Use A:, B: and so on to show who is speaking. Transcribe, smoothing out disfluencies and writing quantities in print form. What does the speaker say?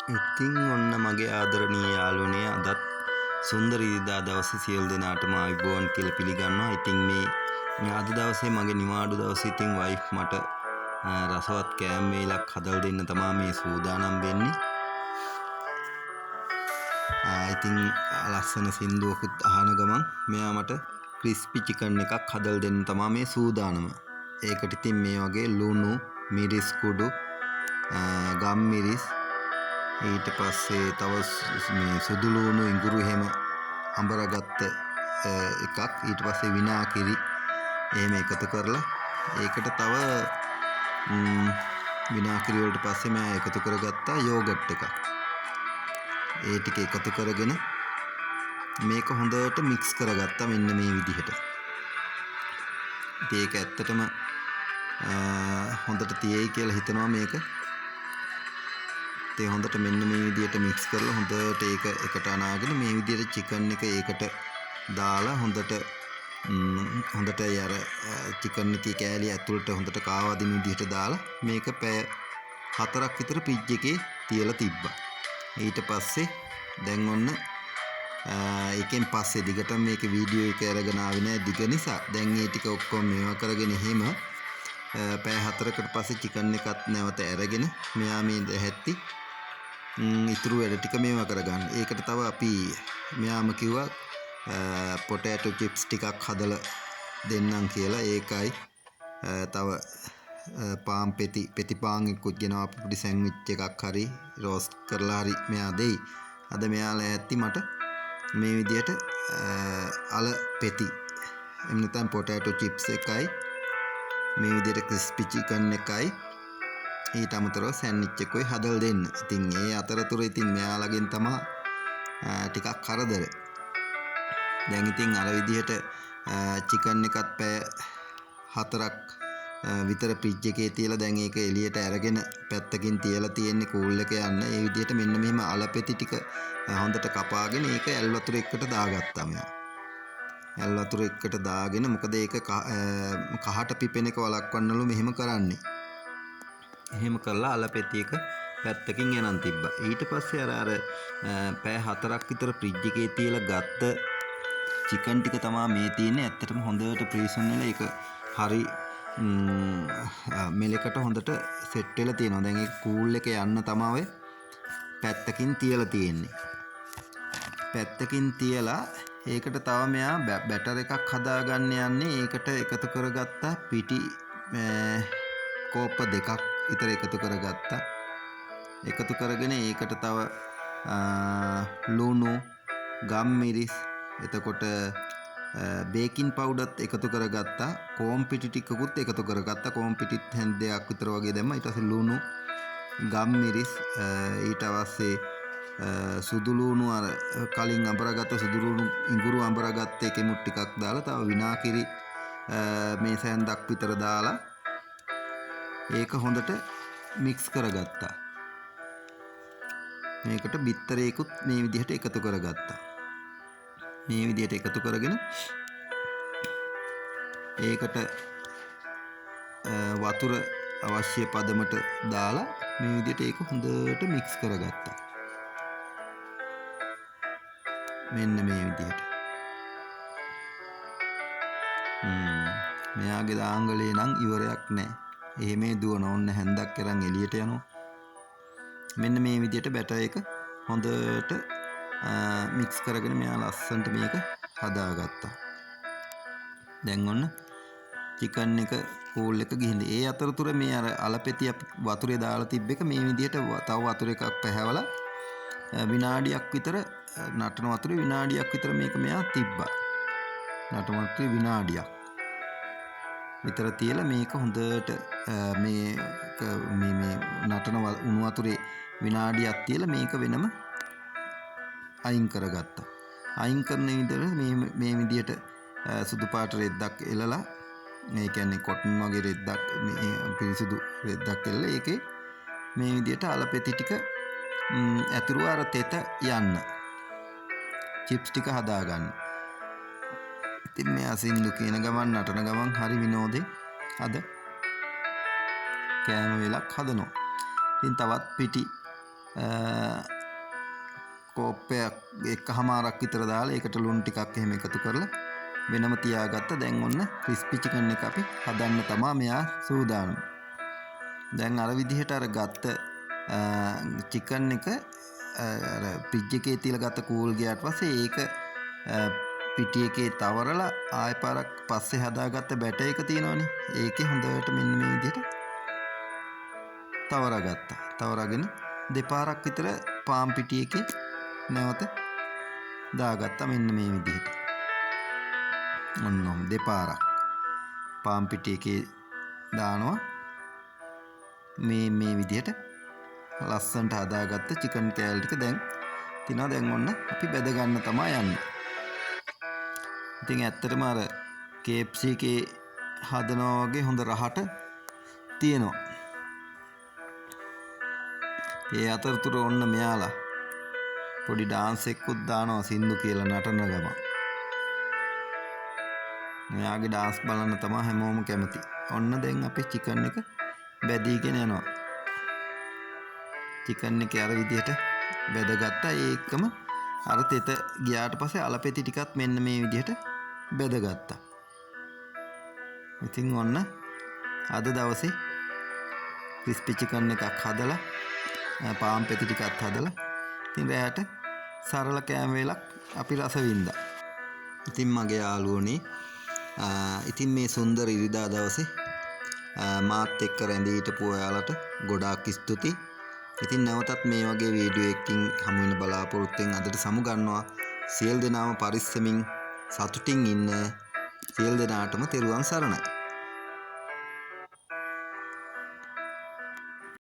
A: ඉතින් ඔන්න මගේ ආදරණීය යාළුවනේ අදත් සුන්දර ඉරිදා දවසේ සියලු දෙනාටම ආයුබෝවන් කියලා පිළිගන්නවා. ඉතින් මේ අද දවසේ මගේ නිවාඩු දවසේ ඉතින් වයිෆ් මට රසවත් කෑම වේලක් හදලා දෙන්න තමයි මේ සූදානම් වෙන්නේ. ඉතින් ලස්සන සින්දුවකුත් අහන ගමන් මෙයා මට ක්‍රිස්පි චිකන් එකක් හදලා දෙන්න තමයි මේ සූදානම. ඒකට ඉතින් මේ වගේ ලුණු, මිරිස් කුඩු, ගම් මිරිස් ඊට පස්සේ තව මේ සුදු ලුණු ඉඟුරු එහෙම අඹරගත්ත එකක් ඊට පස්සේ විනාකිරි එහෙම එකතු කරලා ඒකට තව විනාකිරි වලට පස්සේ මම එකතු කරගත්තා යෝගට් එකක්. ඒ ටික එකතු කරගෙන මේක හොඳට මික්ස් කරගත්තා මෙන්න මේ විදිහට. ඒක ඇත්තටම හොඳට තියෙයි කියලා හිතනවා මේක. ඒ හොඳට මෙන්න මේ විදිහට මික්ස් කරලා හොඳට ඒක එකට අනාගෙන මේ විදිහට චිකන් එක ඒකට දාලා හොඳට අර චිකන් එකේ කෑලි ඇතුළට හොඳට කාවදින විදිහට දාලා මේක පැය 4ක් විතර ෆ්‍රිජ් එකේ තියලා තිබ්බා. ඊට පස්සේ දැන් ඔන්න ඒකෙන් පස්සේ දිගටම මේක වීඩියෝ එක අරගෙන ආවේ නෑ දිග නිසා. දැන් මේ ටික ඔක්කොම මේවා කරගෙන එහෙම පැය 4කට පස්සේ චිකන් එකත් නැවත අරගෙන මෙයා මේ දැහැත්ති ඉතුරු වැඩ ටික මේවා කරගන්න. ඒකට තව අපි මෙයාම කිව්වා පොටෑටෝ චිප්ස් ටිකක් හදලා දෙන්නම් කියලා. ඒකයි තව පාන් පෙති පාන් එක්කුත් ගෙනවා පොඩි සෑන්ඩ්විච් එකක් හරි රෝස්ට් කරලා හරි මෙයා දෙයි. අද මෙයාලා ඇත්ති මට මේ විදිහට අල පෙති එහෙම නැත්නම් පොටෑටෝ චිප්ස් එකයි මේ විදිහට ක්‍රිස්පි චිකන් එකයි ඊට අමතරව සෑන්ඩ්විච් එකකුයි හදලා දෙන්න. ඉතින් ඒ අතරතුර ඉතින් මෙයාලගෙන් තමයි ටිකක් කරදර. දැන් ඉතින් අර විදිහට චිකන් එකත් පැය 4ක් විතර ෆ්‍රිජ් එකේ තියලා දැන් ඒක එළියට අරගෙන පැත්තකින් තියලා තියෙන්නේ කූල් එක යන්න. ඒ විදිහට මෙන්න මෙහෙම අලපෙති ටික හොඳට කපාගෙන ඒක ඇල් වතුර එකට දාගත්තා මෙයා. ඇල් වතුර එකට දාගෙන මොකද ඒක කහට පිපෙන එක වළක්වන්නලු මෙහෙම කරන්නේ. එහෙම කරලා අලපෙති එක පැත්තකින් යනන් තිබ්බා. ඊට පස්සේ අර පැය 4ක් විතර ෆ්‍රිජ් එකේ තියලා ගත්ත චිකන් ටික තමයි මේ තියෙන්නේ. ඇත්තටම හොඳට ප්‍රීසන් වෙලා ඒක හරි මෙලකට හොඳට සෙට් වෙලා තියෙනවා. දැන් ඒක කූල් එක යන්න තමයි පැත්තකින් තියලා තියෙන්නේ. පැත්තකින් තියලා ඒකට තව මෙයා බැටර් එකක් හදාගන්න යන්නේ. ඒකට එකතු කරගත්ත පිටි කෝප්ප දෙකක් විතර එකතු කරගත්තා. එකතු කරගෙන ඒකට තව ලුණු, ගම් මිරිස්, එතකොට බේකින් පවුඩර්ත් එකතු කරගත්තා. කෝම් පිටි ටිකකුත් එකතු කරගත්තා. කෝම් පිටිත් හැන්දයක් විතර වගේ දැම්මා. ඊට පස්සේ ලුණු, ගම් මිරිස්, ඊට පස්සේ සුදු ලුණු අර කලින් අඹරගත්ත සුදු ලුණු ඉඟුරු අඹරගත්ත එකෙමුත් ටිකක් දාලා තව විනාකිරි මේ සෑන්දක් විතර දාලා ඒක හොඳට මික්ස් කරගත්තා. මේකට බිත්තරේකුත් මේ විදිහට එකතු කරගත්තා. මේ විදිහට එකතු කරගෙන ඒකට වතුර අවශ්‍ය පදමට දාලා මේ විදිහට ඒක හොඳට මික්ස් කරගත්තා. මෙන්න මේ විදිහට. මෙයාගේ දාංගලේ නම් ඉවරයක් නැහැ. එහෙමේ දුවන ඕන්න හැන්දක් කරන් එළියට යනවා. මෙන්න මේ විදිහට බැටර් එක හොඳට මික්ස් කරගෙන මෙයා ලස්සනට මේක හදාගත්තා. දැන් ඔන්න චිකන් එක කූල් එක ගිහින් ඒ අතරතුර මේ අර අලපෙති වතුරේ දාලා තිබ්බ එක මේ විදිහට තව වතුර එකක් පැහැවලා විනාඩියක් විතර නටන වතුරේ විනාඩියක් විතර මේක මෙයා තිබ්බා. නටන වතුරේ විනාඩියක් විතර තියලා මේක හොඳට මේ නටන උණු වතුරේ විනාඩියක් තියලා මේක වෙනම අයින් කරගත්තා. අයින් කරන විදිහට මේ විදිහට සුදු පාට රෙද්දක් එලලා මේ කියන්නේ කොටන් වගේ රෙද්දක් මේ පිරිසිදු රෙද්දක් එලලා ඒකේ මේ විදිහට අලපෙති ටික ඇතුළු අර තෙත යන්න චිප්ස් ටික හදාගන්න. ඉතින් මේ අසින්දු කියන ගමන් නටන ගමන් හරි විනෝදේ අද කෑම වේලක් හදනවා. ඉතින් තවත් පිටි කෝප්පයක් එකමාරක් විතර දාලා ඒකට ලුණු ටිකක් එහෙම එකතු කරලා වෙනම තියාගත්ත. දැන් ඔන්න ක්‍රිස්පි චිකන් එක අපි හදන්න තමයි මෙයා සූදානම්. දැන් අර විදිහට අර ගත්ත චිකන් එක අර ෆ්‍රිජ් එකේ තියලා ගත්ත කූල් ගියාට පස්සේ ඒක පිටි එකේ තවරලා ආයෙ පාරක් පස්සේ හදාගත්ත බැටර් එක තියෙනවනේ. ඒකේ හොඳට මෙන්න මේ විදිහට තවරා ගත්තා. තවරාගෙන දෙපාරක් විතර පාන් පිටි එකේ නැවත දාගත්තා මෙන්න මේ විදිහට. ඔන්න දෙපාරක් පාන් පිටි එකේ දානවා. මේ විදිහට ලස්සනට හදාගත්ත චිකන් කෑලි ටික දැන් තියනවා. දැන් ඔන්න අපි බෙද ගන්න තමයි යන්නේ. ඉතින් ඇත්තටම අර KFC එකේ හදනවා වගේ හොඳ රහට තියෙනවා. ඒ අතරතුර ඔන්න මෙයාලා පොඩි ඩාන්ස් එකකුත් දානවා සින්දු කියලා නටන ගම. මෙයාගේ ඩාන්ස් බලන්න තමයි හැමෝම කැමති. ඔන්න දැන් අපි චිකන් එක බැදීගෙන යනවා. චිකන් එක අර විදිහට බෙදගත්තා. ඒකම අර තෙත ගියාට පස්සේ අලපෙති ටිකත් මෙන්න මේ විදිහට බෙදගත්තා. ඉතින් ඔන්න අද දවසේ ක්‍රිස්පි චිකන් එකක් හදලා පාන් පෙති ටිකක් හදලා ඉතින් රැයට සරල කෑම වේලක් අපි රස වින්දා. ඉතින් මගේ යාළුවනේ ඉතින් මේ සුන්දර ඉරිදා දවසේ මාත් එක්ක රැඳී හිටපු ඔයාලට ගොඩාක් ස්තුතියි. ඉතින් නැවතත් මේ වගේ වීඩියෝ එකකින් හමු වෙන බලාපොරොත්තුෙන් අදට සමු ගන්නවා. සියලු දෙනාම පරිස්සමින් සතුටින් ඉන්න. සියලු දෙනාටම තෙරුවන් සරණයි.